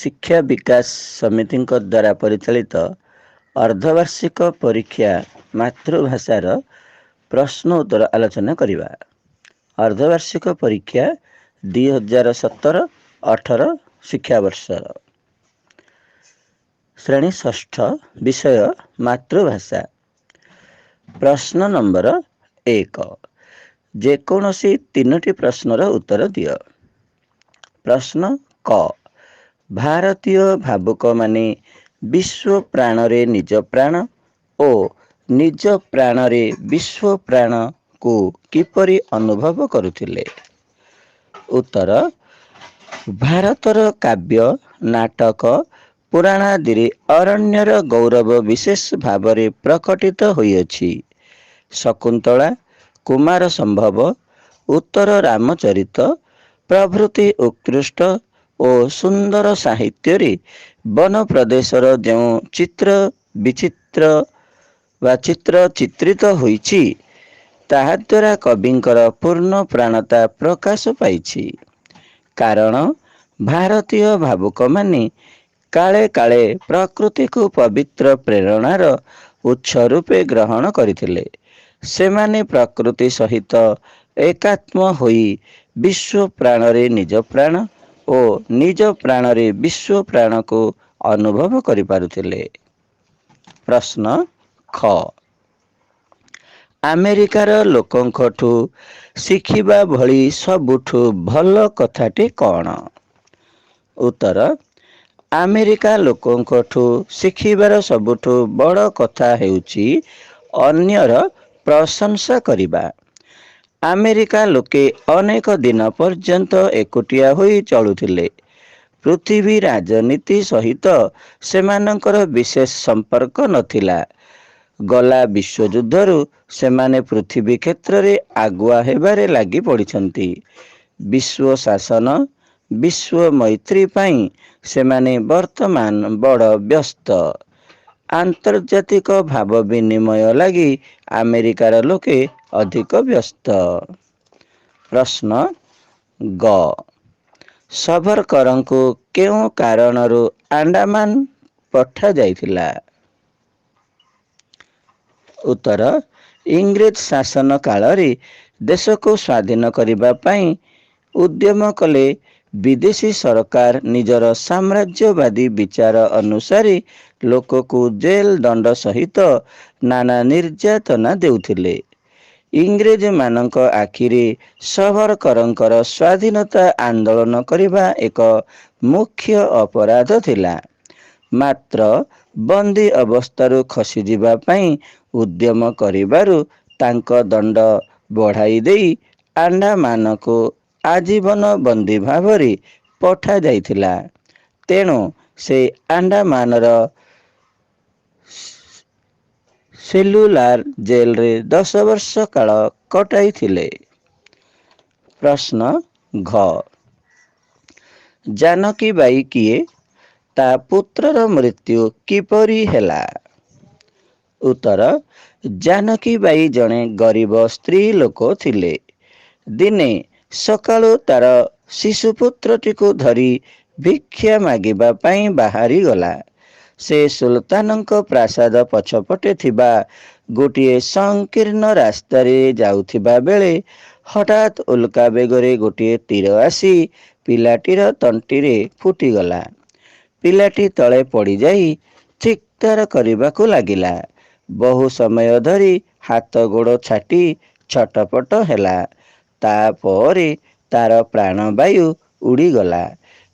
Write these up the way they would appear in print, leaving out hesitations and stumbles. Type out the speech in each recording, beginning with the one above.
ଶିକ୍ଷା ବିକାଶ ସମିତିଙ୍କ ଦ୍ୱାରା ପରିଚାଳିତ ଅର୍ଦ୍ଧବାର୍ଷିକ ପରୀକ୍ଷା ମାତୃଭାଷାର ପ୍ରଶ୍ନ ଉତ୍ତର ଆଲୋଚନା କରିବା। ଅର୍ଦ୍ଧବାର୍ଷିକ ପରୀକ୍ଷା 2017-18 ଶିକ୍ଷାବର୍ଷର ଶ୍ରେଣୀ ଷଷ୍ଠ ବିଷୟ ମାତୃଭାଷା। ପ୍ରଶ୍ନ ନମ୍ବର 1। ଯେକୌଣସି 3ଟି ପ୍ରଶ୍ନର ଉତ୍ତର ଦିଅ। ପ୍ରଶ୍ନ କ। ଭାରତୀୟ ଭାବୁକମାନେ ବିଶ୍ୱ ପ୍ରାଣରେ ନିଜ ପ୍ରାଣ ଓ ନିଜ ପ୍ରାଣରେ ବିଶ୍ୱ ପ୍ରାଣକୁ କିପରି ଅନୁଭବ କରୁଥିଲେ? ଉତ୍ତର। ଭାରତର କାବ୍ୟ, ନାଟକ, ପୁରାଣାଦିରେ ଅରଣ୍ୟର ଗୌରବ ବିଶେଷ ଭାବରେ ପ୍ରକଟିତ ହୋଇଅଛି। ଶକୁନ୍ତଳା, କୁମାର ସମ୍ଭବ, ଉତ୍ତର ରାମଚରିତ ପ୍ରଭୃତି ଉତ୍କୃଷ୍ଟ ଓ ସୁନ୍ଦର ସାହିତ୍ୟରେ ବନ ପ୍ରଦେଶର ଯେଉଁ ଚିତ୍ର ଚିତ୍ରିତ ହୋଇଛି, ତାହାଦ୍ୱାରା କବିଙ୍କର ପୂର୍ଣ୍ଣ ପ୍ରାଣତା ପ୍ରକାଶ ପାଇଛି। କାରଣ ଭାରତୀୟ ଭାବୁକମାନେ କାଳେ କାଳେ ପ୍ରକୃତିକୁ ପବିତ୍ର ପ୍ରେରଣାର ଉତ୍ସ ରୂପେ ଗ୍ରହଣ କରିଥିଲେ। ସେମାନେ ପ୍ରକୃତି ସହିତ ଏକାତ୍ମ ହୋଇ ବିଶ୍ୱ ପ୍ରାଣରେ ନିଜ ପ୍ରାଣ ଓ ନିଜ ପ୍ରାଣରେ ବିଶ୍ୱ ପ୍ରାଣକୁ ଅନୁଭବ କରିପାରୁଥିଲେ। ପ୍ରଶ୍ନ ଖ। ଆମେରିକାର ଲୋକଙ୍କଠୁ ଶିଖିବା ଭଳି ସବୁଠୁ ଭଲ କଥାଟି କ'ଣ? ଉତ୍ତର। ଆମେରିକା ଲୋକଙ୍କଠୁ ଶିଖିବାର ସବୁଠୁ ବଡ଼ କଥା ହେଉଛି ଅନ୍ୟର ପ୍ରଶଂସା କରିବା। ଆମେରିକା ଲୋକେ ଅନେକ ଦିନ ପର୍ଯ୍ୟନ୍ତ ଏକୁଟିଆ ହୋଇ ଚଳୁଥିଲେ। ପୃଥିବୀ ରାଜନୀତି ସହିତ ସେମାନଙ୍କର ବିଶେଷ ସମ୍ପର୍କ ନଥିଲା। ଗଲା ବିଶ୍ୱଯୁଦ୍ଧରୁ ସେମାନେ ପୃଥିବୀ କ୍ଷେତ୍ରରେ ଆଗୁଆ ହେବାରେ ଲାଗି ପଡ଼ିଛନ୍ତି। ବିଶ୍ୱ ଶାସନ, ବିଶ୍ୱ ମୈତ୍ରୀ ପାଇଁ ସେମାନେ ବର୍ତ୍ତମାନ ବଡ଼ ବ୍ୟସ୍ତ। ଆନ୍ତର୍ଜାତିକ ଭାବ ବିନିମୟ ଲାଗି ଆମେରିକାର ଲୋକେ ଅଧିକ ବ୍ୟସ୍ତ। ପ୍ରଶ୍ନ ଗ। ସବରକରଙ୍କୁ କେଉଁ କାରଣରୁ ଆଣ୍ଡାମାନ ପଠାଯାଇଥିଲା? ଉତ୍ତର। ଇଂରେଜ ଶାସନ କାଳରେ ଦେଶକୁ ସ୍ୱାଧୀନ କରିବା ପାଇଁ ଉଦ୍ୟମ କଲେ ବିଦେଶୀ ସରକାର ନିଜର ସାମ୍ରାଜ୍ୟବାଦୀ ବିଚାର ଅନୁସାରେ ଲୋକକୁ ଜେଲ ଦଣ୍ଡ ସହିତ ନାନା ନିର୍ଯାତନା ଦେଉଥିଲେ। ଇଂରେଜମାନଙ୍କ ଆଖିରେ ସବରକରଙ୍କର ସ୍ୱାଧୀନତା ଆନ୍ଦୋଳନ କରିବା ଏକ ମୁଖ୍ୟ ଅପରାଧ ଥିଲା। ମାତ୍ର ବନ୍ଦୀ ଅବସ୍ଥାରୁ ଖସିଯିବା ପାଇଁ ଉଦ୍ୟମ କରିବାରୁ ତାଙ୍କ ଦଣ୍ଡ ବଢ଼ାଇ ଦେଇ ଆଣ୍ଡାମାନକୁ ଆଜୀବନ ବନ୍ଦୀ ଭାବରେ ପଠାଯାଇଥିଲା। ତେଣୁ ସେ ଆଣ୍ଡାମାନର ସେଲୁଲାର ଜେଲରେ 10 ବର୍ଷ କାଳ କଟାଇଥିଲେ। ପ୍ରଶ୍ନ ଘ। ଜାନକୀ ବାଈ କିଏ? ତା ପୁତ୍ରର ମୃତ୍ୟୁ କିପରି ହେଲା? ଉତ୍ତର। ଜାନକୀ ବାଈ ଜଣେ ଗରିବ ସ୍ତ୍ରୀ ଲୋକ ଥିଲେ। ଦିନେ ସକାଳୁ ତାର ଶିଶୁପୁତ୍ରଟିକୁ ଧରି ଭିକ୍ଷା ମାଗିବା ପାଇଁ ବାହାରିଗଲା। ସେ ସୁଲତାନଙ୍କ ପ୍ରାସାଦ ପଛପଟେ ଥିବା ଗୋଟିଏ ସଂକୀର୍ଣ୍ଣ ରାସ୍ତାରେ ଯାଉଥିବା ବେଳେ ହଠାତ୍ ଉଲ୍କା ବେଗରେ ଗୋଟିଏ ତୀର ଆସି ପିଲାଟିର ତଣ୍ଟିରେ ଫୁଟିଗଲା। ପିଲାଟି ତଳେ ପଡ଼ିଯାଇ ଚିତ୍କାର କରିବାକୁ ଲାଗିଲା। ବହୁ ସମୟ ଧରି ହାତ ଗୋଡ଼ ଛାଟି ଛଟପଟ ହେଲା। ତାପରେ ତାର ପ୍ରାଣବାୟୁ ଉଡ଼ିଗଲା।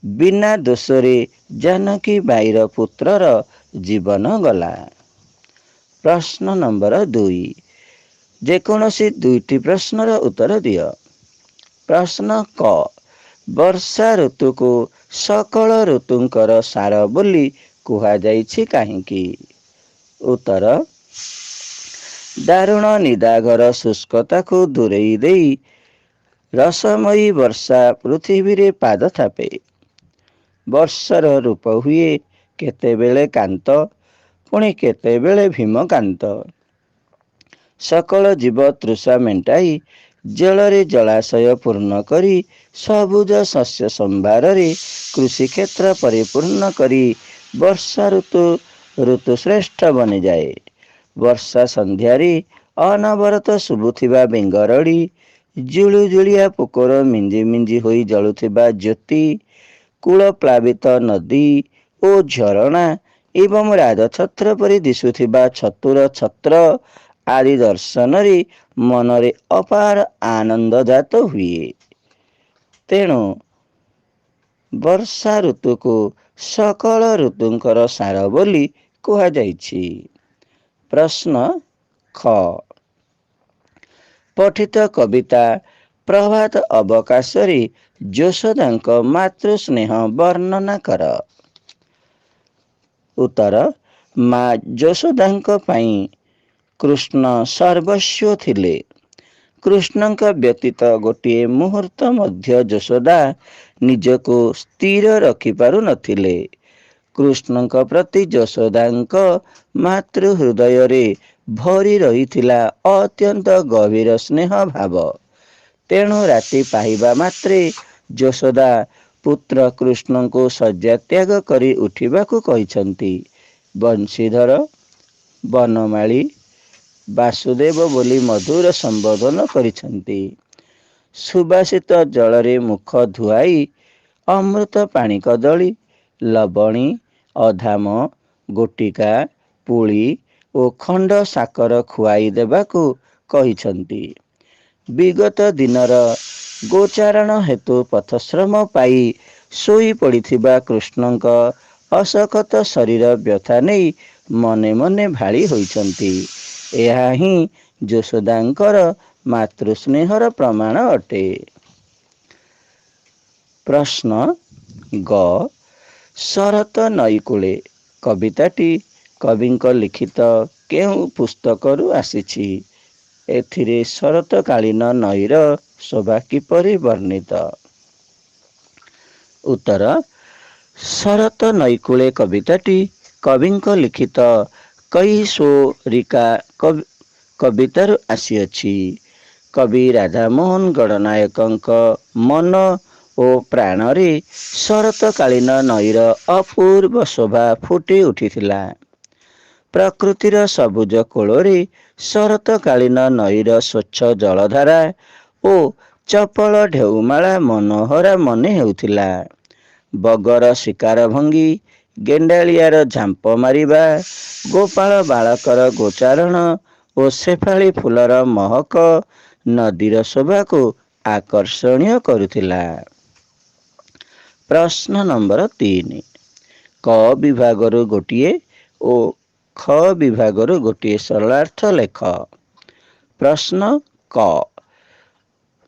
ବିନା ଦୋଷରେ ଜାନକୀ ବାଈର ପୁତ୍ରର ଜୀବନ ଗଲା। ପ୍ରଶ୍ନ ନମ୍ବର 2। ଯେକୌଣସି 2ଟି ପ୍ରଶ୍ନର ଉତ୍ତର ଦିଅ। ପ୍ରଶ୍ନ କ। ବର୍ଷା ଋତୁକୁ ସକଳ ଋତୁଙ୍କର ସାର ବୋଲି କୁହାଯାଇଛି କାହିଁକି? ଉତ୍ତର। ଦାରୁଣ ନିଦାଘର ଶୁଷ୍କତାକୁ ଦୂରେଇ ଦେଇ ରସମୟୀ ବର୍ଷା ପୃଥିବୀରେ ପାଦ ଥାପେ। ବର୍ଷାର ରୂପ ହୁଏ କେତେବେଳେ କାନ୍ତ, ପୁଣି କେତେବେଳେ ଭୀମକାନ୍ତ। ସକଳ ଜୀବ ତୃଷା ମେଣ୍ଟାଇ ଜଳରେ ଜଳାଶୟ ପୂର୍ଣ୍ଣ କରି ସବୁଜ ଶସ୍ୟ ସମ୍ଭାରରେ କୃଷି କ୍ଷେତ୍ର ପରିପୂର୍ଣ୍ଣ କରି ବର୍ଷା ଋତୁ ବନିଯାଏ। ବର୍ଷା ସନ୍ଧ୍ୟାରେ ଅନବରତ ଶୁଭୁଥିବା ବେଙ୍ଗରଡ଼ି, ଜୁଳୁଜୁଳିଆ ପୋକର ମିଞ୍ଜି ମିଞ୍ଜି ହୋଇ ଜଳୁଥିବା ଜ୍ୟୋତି, କୂଳ ପ୍ଲାବିତ ନଦୀ ଓ ଝରଣା ଏବଂ ରାଜଛତ୍ର ପରି ଦିଶୁଥିବା ଛତୁର ଛତ୍ର ଆଦି ଦର୍ଶନରେ ମନରେ ଅପାର ଆନନ୍ଦ ଜାତ ହୁଏ। ତେଣୁ ବର୍ଷା ଋତୁକୁ ସକଳ ଋତୁଙ୍କର ସାର ବୋଲି କୁହାଯାଇଛି। ପ୍ରଶ୍ନ ଖ ପଠିତ କବିତା ପ୍ରଭାତ ଅବକାଶରେ ଯଶୋଦାଙ୍କ ମାତୃ ସ୍ନେହ ବର୍ଣ୍ଣନା କର। ଉତ୍ତର, ମା ଯଶୋଦାଙ୍କ ପାଇଁ କୃଷ୍ଣ ସର୍ବସ୍ୱ ଥିଲେ। କୃଷ୍ଣଙ୍କ ବ୍ୟତୀତ ଗୋଟିଏ ମୁହୂର୍ତ୍ତ ମଧ୍ୟ ଯଶୋଦା ନିଜକୁ ସ୍ଥିର ରଖିପାରୁ ନଥିଲେ। କୃଷ୍ଣଙ୍କ ପ୍ରତି ଯଶୋଦାଙ୍କ ମାତୃ ହୃଦୟରେ ଭରି ରହିଥିଲା ଅତ୍ୟନ୍ତ ଗଭୀର ସ୍ନେହ ଭାବ। ତେଣୁ ରାତି ପାହିବା ମାତ୍ରେ ଯଶୋଦା ପୁତ୍ର କୃଷ୍ଣଙ୍କୁ ଶଯ୍ୟା ତ୍ୟାଗ କରି ଉଠିବାକୁ କହିଛନ୍ତି। ବଂଶୀଧର, ବନମାଳୀ, ବାସୁଦେବ ବୋଲି ମଧୁର ସମ୍ବୋଧନ କରିଛନ୍ତି। ସୁବାସିତ ଜଳରେ ମୁଖ ଧୁଆଇ ଅମୃତ ପାଣି କଦଳୀ, ଲବଣୀ, ଅଧାମ, ଗୋଟିକା, ପୁଳି ଓ ଖଣ୍ଡ ସାକର ଖୁଆଇ ଦେବାକୁ କହିଛନ୍ତି। ବିଗତ ଦିନର ଗୋଚାରଣ ହେତୁ ପଥଶ୍ରମ ପାଇ ଶୋଇ ପଡ଼ିଥିବା କୃଷ୍ଣଙ୍କ ଅଶକତ ଶରୀର ବ୍ୟଥା ନେଇ ମନେ ମନେ ଭାଳି ହୋଇଛନ୍ତି। ଏହା ହିଁ ଯଶୋଦାଙ୍କର ମାତୃସ୍ନେହର ପ୍ରମାଣ ଅଟେ। ପ୍ରଶ୍ନ ଗ ଶରତ ନଈକୂଳେ କବିତାଟି କବିଙ୍କ ଲିଖିତ କେଉଁ ପୁସ୍ତକରୁ ଆସିଛି? ଏଥିରେ ଶରତକାଳୀନ ନଈର ଶୋଭା କିପରି ବର୍ଣ୍ଣିତ? ଉତ୍ତର, ଶରତ ନଈକୂଳେ କବିତାଟି କବିଙ୍କ ଲିଖିତ କୈଶୋରିକା କବିତାରୁ ଆସିଅଛି। କବି ରାଧାମୋହନ ଗଡ଼ନାୟକଙ୍କ ମନ ଓ ପ୍ରାଣରେ ଶରତକାଳୀନ ନଈର ଅପୂର୍ବ ଶୋଭା ଫୁଟି ଉଠିଥିଲା। ପ୍ରକୃତିର ସବୁଜ କୋଳରେ ଶରତକାଳୀନ ନଈର ସ୍ୱଚ୍ଛ ଜଳଧାରା ଓ ଚପଳ ଢେଉମାଳା ମନୋହରା ମନେ ହେଉଥିଲା। ବଗର ଶିକାର ଭଙ୍ଗୀ, ଗେଣ୍ଡାଳିଆର ଝାମ୍ପ ମାରିବା, ଗୋପାଳ ବାଳକର ଗୋଚାରଣ ଓ ଶେଫାଳି ଫୁଲର ମହକ ନଦୀର ଶୋଭାକୁ ଆକର୍ଷଣୀୟ କରୁଥିଲା। ପ୍ରଶ୍ନ ନମ୍ବର 3, କ ବିଭାଗରୁ ଗୋଟିଏ ଓ ଖ ବିଭାଗରୁ ଗୋଟିଏ ସରଳାର୍ଥ ଲେଖ। ପ୍ରଶ୍ନ କ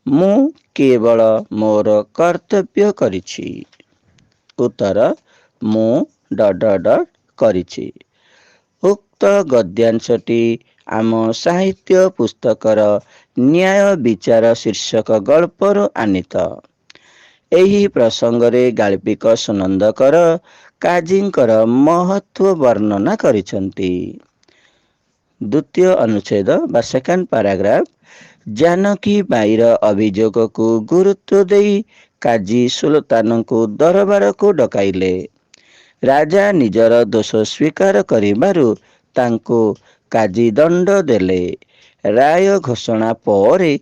ମୁଁ କେବଳ ମୋର କର୍ତ୍ତବ୍ୟ କରିଛି। ଉତ୍ତର, ମୁଁ ... କରିଛି। ଉକ୍ତ ଗଦ୍ୟାଂଶଟି ଆମ ସାହିତ୍ୟ ପୁସ୍ତକର ନ୍ୟାୟ ବିଚାର ଶୀର୍ଷକ ଗଳ୍ପରୁ ଆନିତ। ଏହି ପ୍ରସଙ୍ଗରେ ଗାଳ୍ପିକ ସୁନନ୍ଦକର କାଜୀଙ୍କର ମହତ୍ତ୍ୱ ବର୍ଣ୍ଣନା କରିଛନ୍ତି। ଦ୍ୱିତୀୟ ଅନୁଚ୍ଛେଦ ବା ସେକେଣ୍ଡ ପାରାଗ୍ରାଫ, ଜାନକୀ ବାଈର ଅଭିଯୋଗକୁ ଗୁରୁତ୍ୱ ଦେଇ କାଜୀ ସୁଲତାନଙ୍କୁ ଦରବାରକୁ ଡକାଇଲେ। ରାଜା ନିଜର ଦୋଷ ସ୍ୱୀକାର କରିବାରୁ ତାଙ୍କୁ କାଜୀ ଦଣ୍ଡ ଦେଲେ। ରାୟ ଘୋଷଣା ପରେ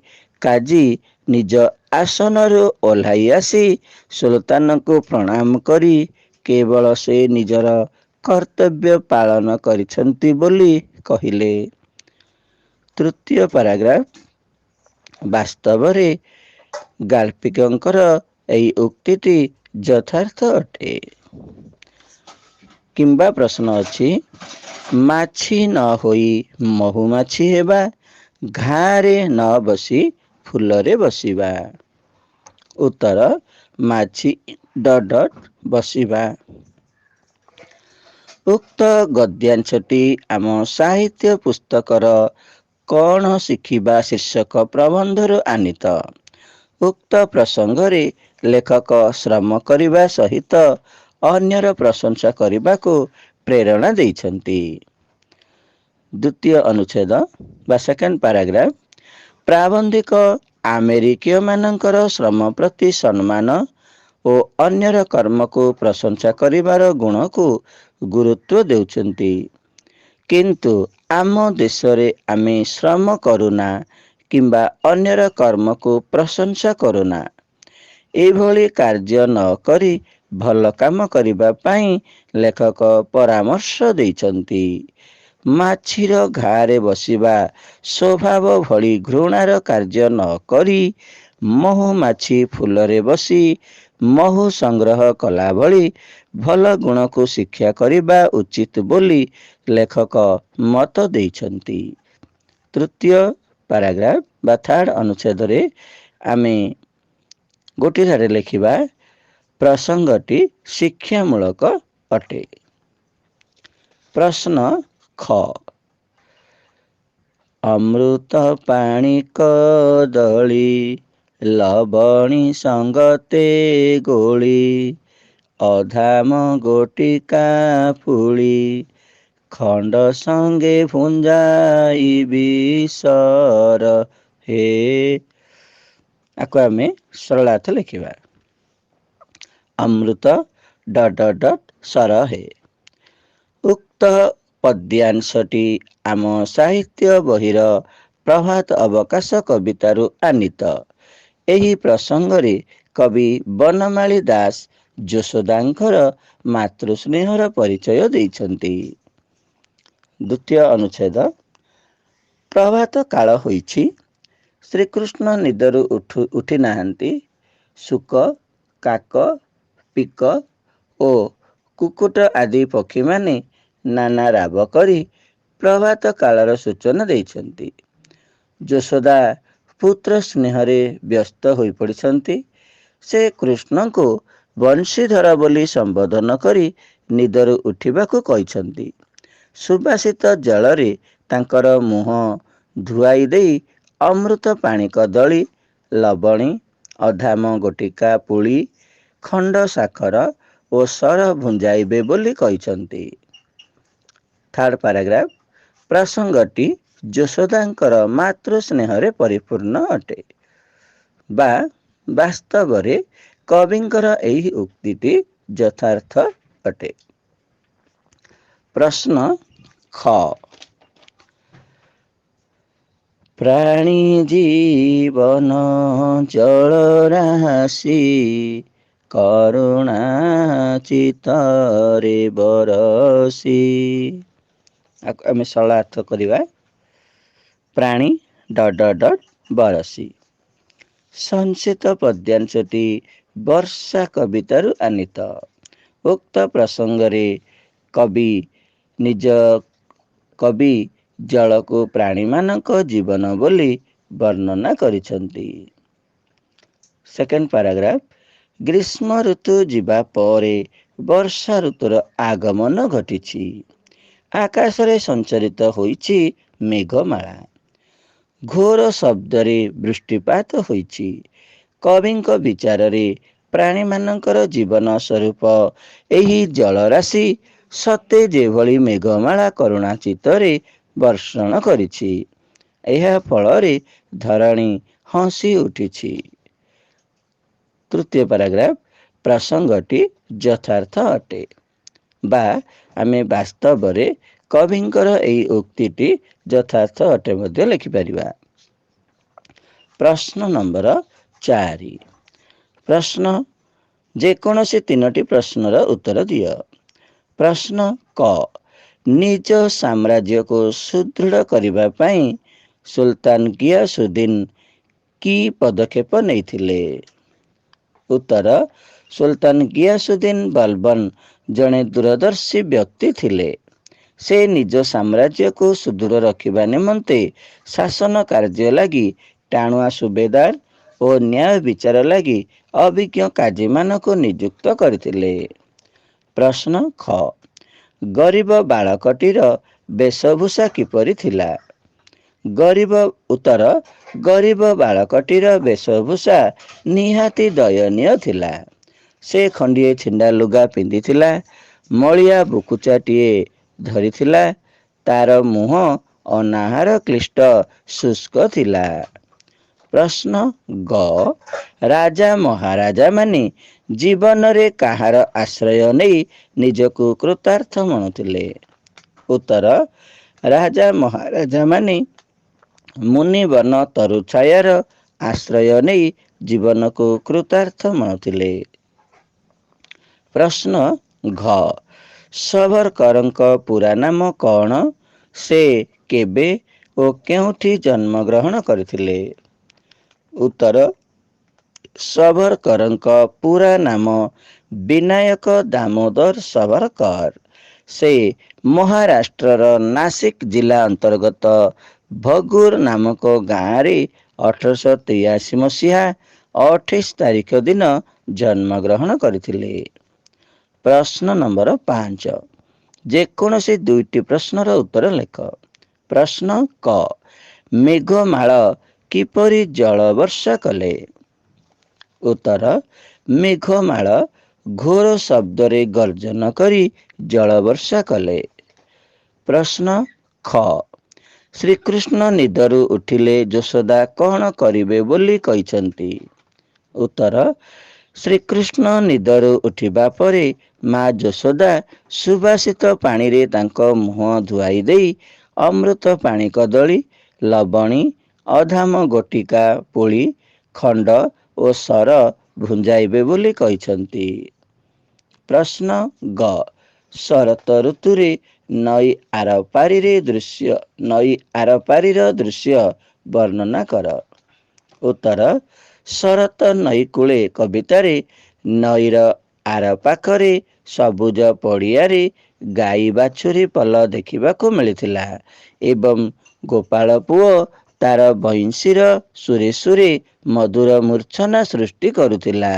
କାଜୀ ନିଜ ଆସନରୁ ଓହ୍ଲାଇ ଆସି ସୁଲତାନଙ୍କୁ ପ୍ରଣାମ କରି କେବଳ ସେ ନିଜର କର୍ତ୍ତବ୍ୟ ପାଳନ କରିଛନ୍ତି ବୋଲି କହିଲେ। ତୃତୀୟ ପାରାଗ୍ରାଫ, ବାସ୍ତବରେ ଗାଳ୍ପିକଙ୍କର ଏହି ଉକ୍ତିଟି ଯଥାର୍ଥ ଅଟେ। କିମ୍ବା ପ୍ରଶ୍ନ ଅଛି, ମାଛି ନ ହୋଇ ମହୁମାଛି ହେବା, ଘାରେ ନ ବସି ଫୁଲରେ ବସିବା। ଉତ୍ତର, ମାଛି ... ବସିବା। ଉକ୍ତ ଗଦ୍ୟାଂଶଟି ଆମ ସାହିତ୍ୟ ପୁସ୍ତକର କଣ ଶିଖିବା ଶୀର୍ଷକ ପ୍ରବନ୍ଧରୁ ଆନିତ। ଉକ୍ତ ପ୍ରସଙ୍ଗରେ ଲେଖକ ଶ୍ରମ କରିବା ସହିତ ଅନ୍ୟର ପ୍ରଶଂସା କରିବାକୁ ପ୍ରେରଣା ଦେଇଛନ୍ତି। ଦ୍ୱିତୀୟ ଅନୁଚ୍ଛେଦ ବା ସେକେଣ୍ଡ ପାରାଗ୍ରାଫ, ପ୍ରାବନ୍ଧିକ ଆମେରିକୀୟମାନଙ୍କର ଶ୍ରମ ପ୍ରତି ସମ୍ମାନ ଓ ଅନ୍ୟର କର୍ମକୁ ପ୍ରଶଂସା କରିବାର ଗୁଣକୁ ଗୁରୁତ୍ୱ ଦେଉଛନ୍ତି। କିନ୍ତୁ ଆମ ଦେଶରେ ଆମେ ଶ୍ରମ କରୁନା କିମ୍ବା ଅନ୍ୟର କର୍ମକୁ ପ୍ରଶଂସା କରୁନା। ଏଭଳି କାର୍ଯ୍ୟ ନ କରି ଭଲ କାମ କରିବା ପାଇଁ ଲେଖକ ପରାମର୍ଶ ଦେଇଛନ୍ତି। ମାଛିର ଘାରେ ବସିବା ସ୍ୱଭାବ ଭଳି ଘୃଣାର କାର୍ଯ୍ୟ ନ କରି ମହୁମାଛି ଫୁଲରେ ବସି ମହୁ ସଂଗ୍ରହ କଲା ଭଳି ଭଲ ଗୁଣକୁ ଶିକ୍ଷା କରିବା ଉଚିତ ବୋଲି ଲେଖକ ମତ ଦେଇଛନ୍ତି। ତୃତୀୟ ପାରାଗ୍ରାଫ ବା ଥାର୍ଡ଼ ଅନୁଚ୍ଛେଦରେ ଆମେ ଗୋଟିଏ ଧାଡ଼ିରେ ଲେଖିବା, ପ୍ରସଙ୍ଗଟି ଶିକ୍ଷାମୂଳକ ଅଟେ। ପ୍ରଶ୍ନ ଖ, ଅମୃତ ପାଣି କଦଳି ଲବଣୀ ସଙ୍ଗତେ ଗୋଳି ଅଧାମ ଗୋଟିକା ପୁଳି ଖଣ୍ଡ ସଙ୍ଗେ ଭୁଞ୍ଜାଇ ବିସର ହେ। ଆକୁ ଆମେ ସରଳାର୍ଥ ଲେଖିବା, ଅମୃତ ସର ହେ। ଉକ୍ତ ପଦ୍ୟାଂଶଟି ଆମ ସାହିତ୍ୟ ବହିର ପ୍ରଭାତ ଅବକାଶ କବିତାରୁ ଆନିତ। ଏହି ପ୍ରସଙ୍ଗରେ କବି ବନମାଳୀ ଦାସ ଯଶୋଦାଙ୍କର ମାତୃସ୍ନେହର ପରିଚୟ ଦେଇଛନ୍ତି। ଦ୍ୱିତୀୟ ଅନୁଚ୍ଛେଦ, ପ୍ରଭାତ କାଳ ହୋଇଛି, ଶ୍ରୀକୃଷ୍ଣ ନିଦରୁ ଉଠି ନାହାନ୍ତି। ଶୁକ, କାକ, ପିକ ଓ କୁକୁଟ ଆଦି ପକ୍ଷୀମାନେ ନାନା ରାବ କରି ପ୍ରଭାତ କାଳର ସୂଚନା ଦେଇଛନ୍ତି। ଯଶୋଦା ପୁତ୍ର ସ୍ନେହରେ ବ୍ୟସ୍ତ ହୋଇପଡ଼ିଛନ୍ତି। ସେ କୃଷ୍ଣଙ୍କୁ ବଂଶୀଧର ବୋଲି ସମ୍ବୋଧନ କରି ନିଦରୁ ଉଠିବାକୁ କହିଛନ୍ତି। ସୁବାସିତ ଜଳରେ ତାଙ୍କର ମୁହଁ ଧୁଆଇ ଦେଇ ଅମୃତ ପାଣି କଦଳୀ, ଲବଣୀ, ଅଧାମ ଗୋଟିକା ପୁଳି, ଖଣ୍ଡ ସାଖର ଓ ସର ଭୁଞ୍ଜାଇବେ ବୋଲି କହିଛନ୍ତି। ଥାର୍ଡ଼ ପାରାଗ୍ରାଫ, ପ୍ରସଙ୍ଗଟି ଯଶୋଦାଙ୍କର ମାତୃ ସ୍ନେହରେ ପରିପୂର୍ଣ୍ଣ ଅଟେ ବା ବାସ୍ତବରେ କବିଙ୍କର ଏହି ଉକ୍ତିଟି ଯଥାର୍ଥ ଅଟେ। ପ୍ରଶ୍ନ ଖ, ପ୍ରାଣୀ ଜୀବନ ଜଳରାଶି କରୁଣା ଚିତ୍ତରେ ବରସି। ଆକୁ ଆମେ ସରଳାର୍ଥ କରିବା, ପ୍ରାଣୀ ବରସି। ସଂକ୍ଷିପ୍ତ ପଦ୍ୟାଂଶଟି ବର୍ଷା କବିତାରୁ ଆନିତ। ଉକ୍ତ ପ୍ରସଙ୍ଗରେ କବି ଜଳକୁ ପ୍ରାଣୀମାନଙ୍କ ଜୀବନ ବୋଲି ବର୍ଣ୍ଣନା କରିଛନ୍ତି। ସେକେଣ୍ଡ ପାରାଗ୍ରାଫ, ଗ୍ରୀଷ୍ମ ଋତୁ ଯିବା ପରେ ବର୍ଷା ଋତୁର ଆଗମନ ଘଟିଛି। ଆକାଶରେ ସଞ୍ଚରିତ ହୋଇଛି ମେଘମାଳା। ଘୋର ଶବ୍ଦରେ ବୃଷ୍ଟିପାତ ହୋଇଛି। କବିଙ୍କ ବିଚାରରେ ପ୍ରାଣୀମାନଙ୍କର ଜୀବନ ସ୍ୱରୂପ ଏହି ଜଳରାଶି ସତେ ଯେଭଳି ମେଘମାଳା କରୁଣା ଚିତ୍ତରେ ବର୍ଷଣ କରିଛି। ଏହା ଫଳରେ ଧରଣୀ ହସି ଉଠିଛି। ତୃତୀୟ ପାରାଗ୍ରାଫ, ପ୍ରସଙ୍ଗଟି ଯଥାର୍ଥ ଅଟେ ବା ଆମେ ବାସ୍ତବରେ କବିଙ୍କର ଏହି ଉକ୍ତିଟି ଯଥାର୍ଥ ଅଟେ ମଧ୍ୟ ଲେଖିପାରିବା। ପ୍ରଶ୍ନ ନମ୍ବର 4, ପ୍ରଶ୍ନ ଯେକୌଣସି ତିନୋଟି ପ୍ରଶ୍ନର ଉତ୍ତର ଦିଅ। ପ୍ରଶ୍ନ କ, ନିଜ ସାମ୍ରାଜ୍ୟକୁ ସୁଦୃଢ଼ କରିବା ପାଇଁ ସୁଲତାନ ଗିୟାସୁଦ୍ଦିନ କି ପଦକ୍ଷେପ ନେଇଥିଲେ? ଉତ୍ତର, ସୁଲତାନ ଗିୟାସୁଦ୍ଦିନ ବଲବନ ଜଣେ ଦୂରଦର୍ଶୀ ବ୍ୟକ୍ତି ଥିଲେ। ସେ ନିଜ ସାମ୍ରାଜ୍ୟକୁ ସୁଦୃଢ଼ ରଖିବା ନିମନ୍ତେ ଶାସନ କାର୍ଯ୍ୟ ଲାଗି ଟାଣୁଆ ସୁବେଦାର ଓ ନ୍ୟାୟ ବିଚାର ଲାଗି ଅଭିଜ୍ଞ କାଜୀମାନଙ୍କୁ ନିଯୁକ୍ତ କରିଥିଲେ। ପ୍ରଶ୍ନ ଖ, ଗରିବ ବାଳକଟିର ବେଶଭୂଷା କିପରି ଥିଲା? ଉତ୍ତର, ଗରିବ ବାଳକଟିର ବେଶଭୂଷା ନିହାତି ଦୟନୀୟ ଥିଲା। ସେ ଖଣ୍ଡିଏ ଛିଣ୍ଡା ଲୁଗା ପିନ୍ଧିଥିଲା, ମଳିଆ ବୁକୁଚାଟିଏ ଧରିଥିଲା। ତାର ମୁହଁ ଅନାହାର କ୍ଳିଷ୍ଟ ଶୁଷ୍କ ଥିଲା। ପ୍ରଶ୍ନ ଗ ରାଜା ମହାରାଜା ମାନେ ଜୀବନରେ କାହାର ଆଶ୍ରୟ ନେଇ ନିଜକୁ କୃତାର୍ଥ ମଣୁଥିଲେ? ଉତ୍ତର ରାଜା ମହାରାଜା ମାନେ ମୁନିବନ ତରୁଛାୟାର ଆଶ୍ରୟ ନେଇ ଜୀବନକୁ କୃତାର୍ଥ ମଣୁଥିଲେ। ପ୍ରଶ୍ନ ଘ ସବରକରଙ୍କ ପୁରା ନାମ କଣ? ସେ କେବେ ଓ କେଉଁଠି ଜନ୍ମଗ୍ରହଣ କରିଥିଲେ? ଉତ୍ତର ସବରକରଙ୍କ ପୁରା ନାମ ବିନାୟକ ଦାମୋଦର ସବରକର। ସେ ମହାରାଷ୍ଟ୍ରର ନାସିକ ଜିଲ୍ଲା ଅନ୍ତର୍ଗତ ଭଗୁର ନାମକ ଗାଁରେ 1883 28 ତାରିଖ ଦିନ ଜନ୍ମଗ୍ରହଣ କରିଥିଲେ। ପ୍ରଶ୍ନ ନମ୍ବର 5, ଯେକୌଣସି ଦୁଇଟି ପ୍ରଶ୍ନର ଉତ୍ତର ଲେଖ। ପ୍ରଶ୍ନ କ ମେଘମାଳ କିପରି ଜଳ ବର୍ଷା କଲେ? ଉତ୍ତର ମେଘମାଳ ଘୋର ଶବ୍ଦରେ ଗର୍ଜନ କରି ଜଳବର୍ଷା କଲେ। ପ୍ରଶ୍ନ ଖ ଶ୍ରୀକୃଷ୍ଣ ନିଦରୁ ଉଠିଲେ ଯଶୋଦା କଣ କରିବେ ବୋଲି କହିଛନ୍ତି? ଉତ୍ତର ଶ୍ରୀକୃଷ୍ଣ ନିଦରୁ ଉଠିବା ପରେ ମା ଯଶୋଦା ସୁବାସିତ ପାଣିରେ ତାଙ୍କ ମୁହଁ ଧୁଆଇ ଦେଇ ଅମୃତ ପାଣି କଦଳୀ, ଲବଣୀ, ଅଧାମ ଗୋଟିକା ପୁଳି ଖଣ୍ଡ ଓ ସର ଭୁଞ୍ଜାଇବେ ବୋଲି କହିଛନ୍ତି। ପ୍ରଶ୍ନ ଗ ଶରତ ଋତୁରେ ନଈ ଆରପାରିର ଦୃଶ୍ୟ ବର୍ଣ୍ଣନା କର। ଉତ୍ତର ଶରତ ନଈ କୂଳେ କବିତାରେ ନଈର ଆର ପାଖରେ ସବୁଜ ପଡ଼ିଆରେ ଗାଈ ବାଛୁରୀ ପଲ ଦେଖିବାକୁ ମିଳିଥିଲା ଏବଂ ଗୋପାଳ ପୁଅ ତାର ବଇଁଶୀର ସୁରେ ସୁରେ ମଧୁର ମୂର୍ଚ୍ଛନା ସୃଷ୍ଟି କରୁଥିଲା।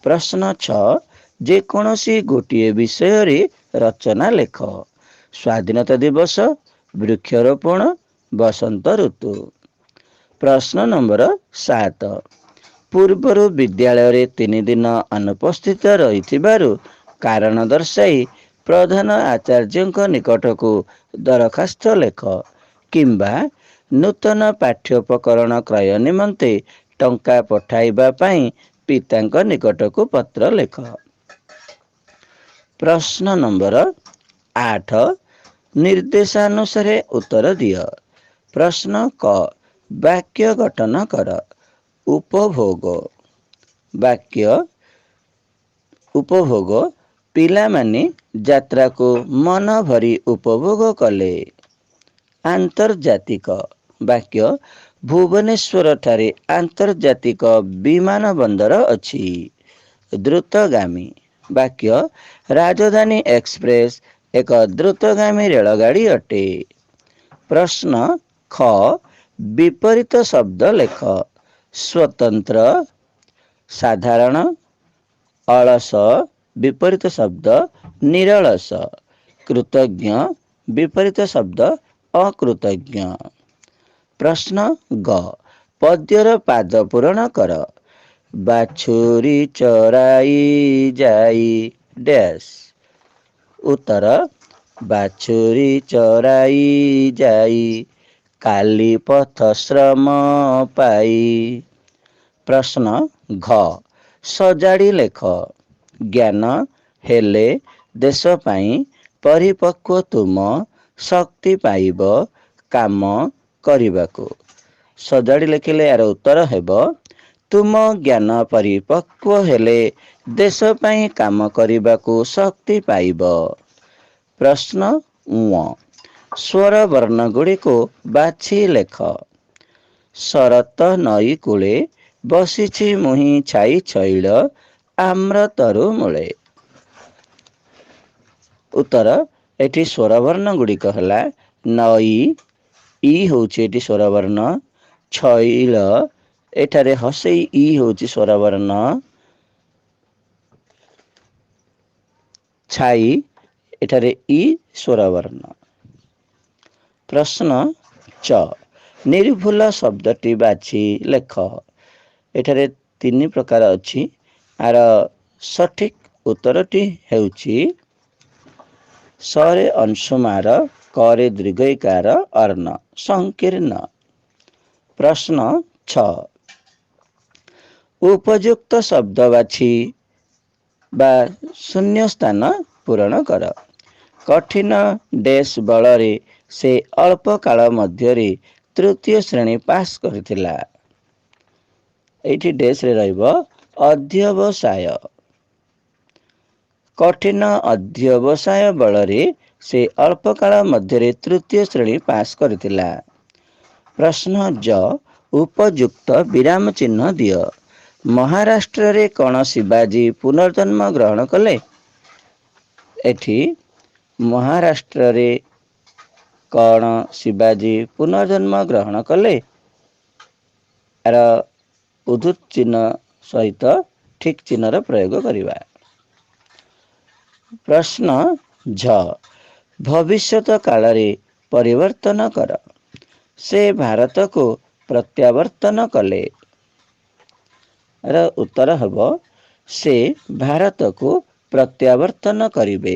ପ୍ରଶ୍ନ 6, ଯେକୌଣସି ଗୋଟିଏ ବିଷୟରେ ରଚନା ଲେଖ। ସ୍ୱାଧୀନତା ଦିବସ, ବୃକ୍ଷରୋପଣ, ବସନ୍ତ ଋତୁ। ପ୍ରଶ୍ନ ନମ୍ବର 7, ପୂର୍ବରୁ ବିଦ୍ୟାଳୟରେ 3 ଦିନ ଅନୁପସ୍ଥିତ ରହିଥିବାରୁ କାରଣ ଦର୍ଶାଇ ପ୍ରଧାନ ଆଚାର୍ଯ୍ୟଙ୍କ ନିକଟକୁ ଦରଖାସ୍ତ ଲେଖ କିମ୍ବା ନୂତନ ପାଠ୍ୟୋପକରଣ କ୍ରୟ ନିମନ୍ତେ ଟଙ୍କା ପଠାଇବା ପାଇଁ ପିତାଙ୍କ ନିକଟକୁ ପତ୍ର ଲେଖ। ପ୍ରଶ୍ନ ନମ୍ବର 8, ନିର୍ଦ୍ଦେଶାନୁସାରେ ଉତ୍ତର ଦିଅ। ପ୍ରଶ୍ନ କ ବାକ୍ୟ ଗଠନ କର। ଉପଭୋଗ। ବାକ୍ୟ ଉପଭୋଗ ପିଲାମାନେ ଯାତ୍ରାକୁ ମନ ଭରି ଉପଭୋଗ କଲେ। ଆନ୍ତର୍ଜାତିକ ବାକ୍ୟ ଭୁବନେଶ୍ୱର ଠାରେ ଆନ୍ତର୍ଜାତିକ ବିମାନ ବନ୍ଦର ଅଛି। ଦ୍ରୁତଗାମୀ ବାକ୍ୟ ରାଜଧାନୀ ଏକ୍ସପ୍ରେସ ଏକ ଦ୍ରୁତଗାମୀ ରେଳଗାଡ଼ି ଅଟେ। ପ୍ରଶ୍ନ ଖ ବିପରୀତ ଶବ୍ଦ ଲେଖ। ସ୍ୱତନ୍ତ୍ର, ସାଧାରଣ, ଅଳସ ବିପରୀତ ଶବ୍ଦ ନିରଳସ, କୃତଜ୍ଞ ବିପରୀତ ଶବ୍ଦ ଅକୃତଜ୍ଞ। ପ୍ରଶ୍ନ ଗ ପଦ୍ୟର ପାଦ ପୂରଣ କର। ବାଛୁରୀ ଚରାଇ ଯାଇ ଡ୍ୟାସ୍। ଉତ୍ତର ବାଛୁରୀ ଚରାଇ ଯାଇ କାଲି ପଥଶ୍ରମ ପାଇ। ପ୍ରଶ୍ନ ଘ ସଜାଡ଼ି ଲେଖ। ଜ୍ଞାନ ହେଲେ ଦେଶ ପାଇଁ ପରିପକ୍ୱ ତୁମ ଶକ୍ତି ପାଇବ କାମ କରିବାକୁ। ସଜାଡ଼ି ଲେଖିଲେ ଏହାର ଉତ୍ତର ହେବ ତୁମ ଜ୍ଞାନ ପରିପକ୍ୱ ହେଲେ ଦେଶ ପାଇଁ କାମ କରିବାକୁ ଶକ୍ତି ପାଇବ। ପ୍ରଶ୍ନ ଙ ସ୍ୱର ବର୍ଣ୍ଣ ଗୁଡ଼ିକୁ ବାଛି ଲେଖ। ଶରତ ନଈ କୂଳେ ବସିଛି ମୁହିଁ ଛାଇ ଛଇଳ ଆମ୍ର ତରୁ ମୂଳେ। ଉତ୍ତର ଏଠି ସ୍ୱରବର୍ଣ୍ଣ ଗୁଡ଼ିକ ହେଲା ନଈ, ଇ ହେଉଛି ଏଠି ସ୍ୱରବର୍ଣ୍ଣ, ଛଇଳ ଏଠାରେ ହସେଇ ଇ ହେଉଛି ସ୍ୱରବର୍ଣ୍ଣ, ଛାଇ ଏଠାରେ ଇ ସ୍ୱରବର୍ଣ୍ଣ। ପ୍ରଶ୍ନ ଚ ନିର୍ଭୁଲ ଶବ୍ଦଟି ବାଛି ଲେଖ। ଏଠାରେ 3 ପ୍ରକାର ଅଛି। ଆର ସଠିକ ଉତ୍ତରଟି ହେଉଛି ସରେ ଅଂଶୁମାର କରେ ଦୀର୍ଘଇକାର ଅର୍ଣ୍ଣ ସଂକୀର୍ଣ୍ଣ। ପ୍ରଶ୍ନ ଛ ଉପଯୁକ୍ତ ଶବ୍ଦ ବାଛି ବା ଶୂନ୍ୟ ସ୍ଥାନ ପୂରଣ କର। କଠିନ ଡେସ୍ ବଳରେ ସେ ଅଳ୍ପ କାଳ ମଧ୍ୟରେ ତୃତୀୟ ଶ୍ରେଣୀ ପାସ୍ କରିଥିଲା। ଏଇଠି ଡେସ୍ରେ ରହିବ ଅଧ୍ୟବସାୟ। କଠିନ ଅଧ୍ୟବସାୟ ବଳରେ ସେ ଅଳ୍ପ କାଳ ମଧ୍ୟରେ ତୃତୀୟ ଶ୍ରେଣୀ ପାସ୍ କରିଥିଲା। ପ୍ରଶ୍ନ ଜ ଉପଯୁକ୍ତ ବିରାମ ଚିହ୍ନ ଦିଅ। ମହାରାଷ୍ଟ୍ରରେ କଣ ଶିବାଜୀ ପୁନର୍ଜନ୍ମ ଗ୍ରହଣ କଲେ? ଏଠି ମହାରାଷ୍ଟ୍ରରେ କଣ ଶିବାଜୀ ପୁନର୍ଜନ୍ମ ଗ୍ରହଣ କଲେ? ଏହାର ଉଦ୍ଧୃତ ଚିହ୍ନ ସହିତ ଠିକ୍ ଚିହ୍ନର ପ୍ରୟୋଗ କରିବା। ପ୍ରଶ୍ନ ଝ ଭବିଷ୍ୟତ କାଳରେ ପରିବର୍ତ୍ତନ କର। ସେ ଭାରତକୁ ପ୍ରତ୍ୟାବର୍ତ୍ତନ କଲେ। ଏହାର ଉତ୍ତର ହେବ ସେ ଭାରତକୁ ପ୍ରତ୍ୟାବର୍ତ୍ତନ କରିବେ।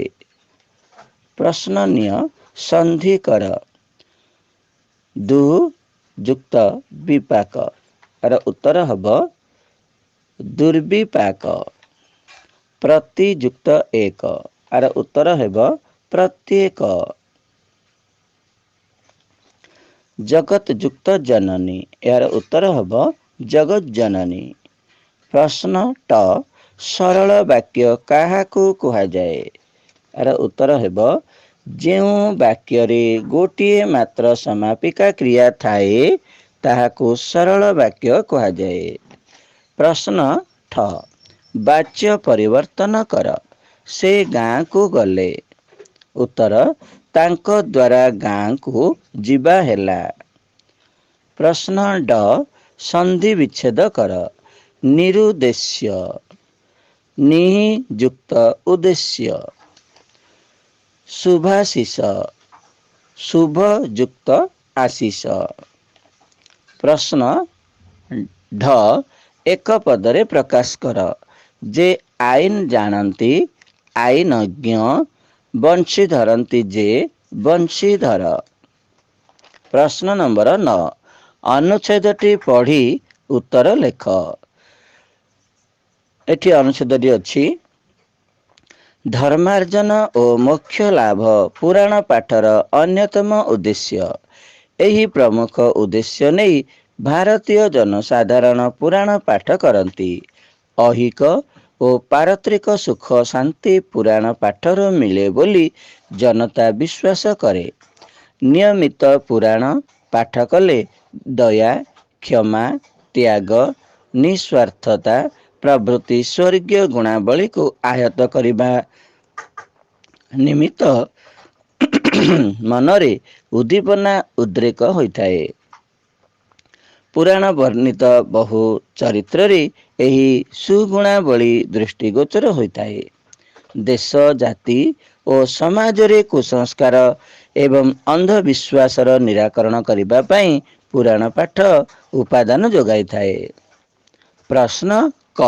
ପ୍ରଶ୍ନ ନିୟ ସନ୍ଧି କର। ଦୁ ଯୁକ୍ତ ବିପାକ। ଏହାର ଉତ୍ତର ହେବ ଦୁର୍ବିପାକ। ପ୍ରତି ଯୁକ୍ତ ଏକ। ଏହାର ଉତ୍ତର ହେବ ପ୍ରତ୍ୟେକ। ଜଗତ ଯୁକ୍ତ ଜନନୀ। ଏହାର ଉତ୍ତର ହେବ ଜଗତ ଜନନୀ। ପ୍ରଶ୍ନ ଟ ସରଳ ବାକ୍ୟ କାହାକୁ କୁହାଯାଏ? ଏହାର ଉତ୍ତର ହେବ ଯେଉଁ ବାକ୍ୟରେ ଗୋଟିଏ ମାତ୍ର ସମାପିକା କ୍ରିୟା ଥାଏ ତାହାକୁ ସରଳ ବାକ୍ୟ କୁହାଯାଏ। ପ୍ରଶ୍ନ ଠ ବାଚ୍ୟ ପରିବର୍ତ୍ତନ କର। ସେ ଗାଁକୁ ଗଲେ। ଉତ୍ତର ତାଙ୍କ ଦ୍ୱାରା ଗାଁକୁ ଯିବା ହେଲା। ପ୍ରଶ୍ନ ଡ ସନ୍ଧି ବିଚ୍ଛେଦ କର। ନିରୁଦ୍ଦେଶ୍ୟ ନି ଯୁକ୍ତ ଉଦ୍ଦେଶ୍ୟ। ଶୁଭାଶିଷ ଶୁଭ ଯୁକ୍ତ ଆଶିଷ। ପ୍ରଶ୍ନ ଢ ଏକ ପଦରେ ପ୍ରକାଶ କର। ଯେ ଆଇନ ଜାଣନ୍ତି ଆଇନଜ୍ଞ, ବଂଶୀ ଧରନ୍ତି ଯେ ବଂଶୀଧର। ପ୍ରଶ୍ନ ନମ୍ବର 9 ଅନୁଚ୍ଛେଦଟି ପଢ଼ି ଉତ୍ତର ଲେଖ। ଏଠି ଅନୁଚ୍ଛେଦଟି ଅଛି ଧର୍ମାର୍ଜନ ଓ ମୋକ୍ଷ ଲାଭ ପୁରାଣ ପାଠର ଅନ୍ୟତମ ଉଦ୍ଦେଶ୍ୟ। ଏହି ପ୍ରମୁଖ ଉଦ୍ଦେଶ୍ୟ ନେଇ ଭାରତୀୟ ଜନସାଧାରଣ ପୁରାଣ ପାଠ କରନ୍ତି। ଐହିକ ଓ ପାରତ୍ରିକ ସୁଖ ଶାନ୍ତି ପୁରାଣ ପାଠରୁ ମିଳେ ବୋଲି ଜନତା ବିଶ୍ୱାସ କରେ। ନିୟମିତ ପୁରାଣ ପାଠ କଲେ ଦୟା, କ୍ଷମା, ତ୍ୟାଗ, ନିଃସ୍ୱାର୍ଥତା ପ୍ରଭୃତି ସ୍ୱର୍ଗୀୟ ଗୁଣାବଳୀକୁ ଆୟତ୍ତ କରିବା ନିମିତ୍ତ ମନରେ ଉଦ୍ଦୀପନା ଉଦ୍ରେକ ହୋଇଥାଏ। ପୁରାଣ ବର୍ଣ୍ଣିତ ବହୁ ଚରିତ୍ରରେ ଏହି ସୁଗୁଣାବଳୀ ଦୃଷ୍ଟିଗୋଚର ହୋଇଥାଏ। ଦେଶ, ଜାତି ଓ ସମାଜରେ କୁସଂସ୍କାର ଏବଂ ଅନ୍ଧବିଶ୍ୱାସର ନିରାକରଣ କରିବା ପାଇଁ ପୁରାଣ ପାଠ ଉପାଦାନ ଯୋଗାଇଥାଏ। ପ୍ରଶ୍ନ କ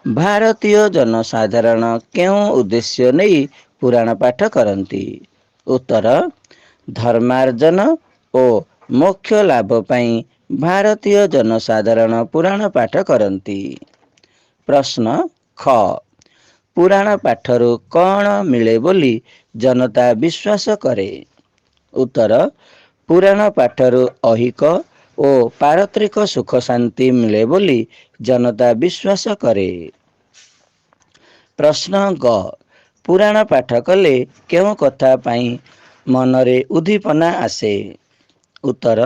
ଭାରତୀୟ ଜନସାଧାରଣ କେଉଁ ଉଦ୍ଦେଶ୍ୟ ନେଇ ପୁରାଣ ପାଠ କରନ୍ତି? ଉତ୍ତର ଧର୍ମାର୍ଜନ ଓ ମୋକ୍ଷ ଲାଭ ପାଇଁ ଭାରତୀୟ ଜନସାଧାରଣ ପୁରାଣ ପାଠ କରନ୍ତି। ପ୍ରଶ୍ନ ଖ ପୁରାଣ ପାଠରୁ କଣ ମିଳେ ବୋଲି ଜନତା ବିଶ୍ୱାସ କରେ? ଉତ୍ତର ପୁରାଣ ପାଠରୁ ଐହିକ ଓ ପାରତ୍ରିକ ସୁଖ ଶାନ୍ତି ମିଳେ ବୋଲି ଜନତା ବିଶ୍ୱାସ କରେ। ପ୍ରଶ୍ନ ଗ ପୁରାଣ ପାଠ କଲେ କେଉଁ କଥା ପାଇଁ ମନରେ ଉଦ୍ଦୀପନା ଆସେ? ଉତ୍ତର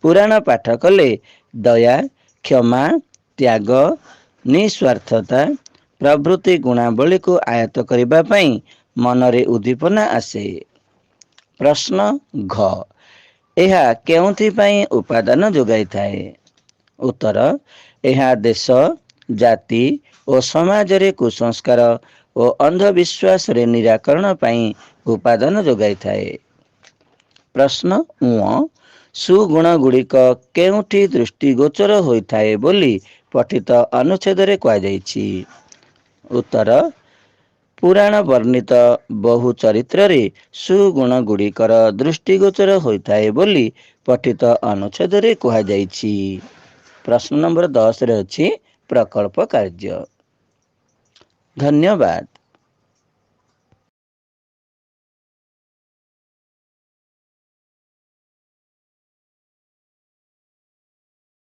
ପୁରାଣ ପାଠ କଲେ ଦୟା, କ୍ଷମା, ତ୍ୟାଗ, ନିଃସ୍ୱାର୍ଥତା ପ୍ରଭୃତି ଗୁଣାବଳୀକୁ ଆୟତ୍ତ କରିବା ପାଇଁ ମନରେ ଉଦ୍ଦୀପନା ଆସେ। ପ୍ରଶ୍ନ ଘ ଏହା କେଉଁଥିପାଇଁ ଉପାଦାନ ଯୋଗାଇଥାଏ? ଉତ୍ତର ଏହା ଦେଶ, ଜାତି ଓ ସମାଜରେ କୁସଂସ୍କାର ଓ ଅନ୍ଧବିଶ୍ୱାସରେ ନିରାକରଣ ପାଇଁ ଉପାଦାନ ଯୋଗାଇଥାଏ। ପ୍ରଶ୍ନ ଙ ସୁଗୁଣ ଗୁଡ଼ିକ କେଉଁଠି ଦୃଷ୍ଟିଗୋଚର ହୋଇଥାଏ ବୋଲି ପଠିତ ଅନୁଚ୍ଛେଦରେ କୁହାଯାଇଛି? ଉତ୍ତର ପୁରାଣ ବର୍ଣ୍ଣିତ ବହୁ ଚରିତ୍ରରେ ସୁଗୁଣ ଗୁଡ଼ିକର ଦୃଷ୍ଟିଗୋଚର ହୋଇଥାଏ ବୋଲି ପଠିତ ଅନୁଚ୍ଛେଦରେ କୁହାଯାଇଛି। ପ୍ରଶ୍ନ ନମ୍ବର 10ରେ ଅଛି ପ୍ରକଳ୍ପ କାର୍ଯ୍ୟ। ଧନ୍ୟବାଦ।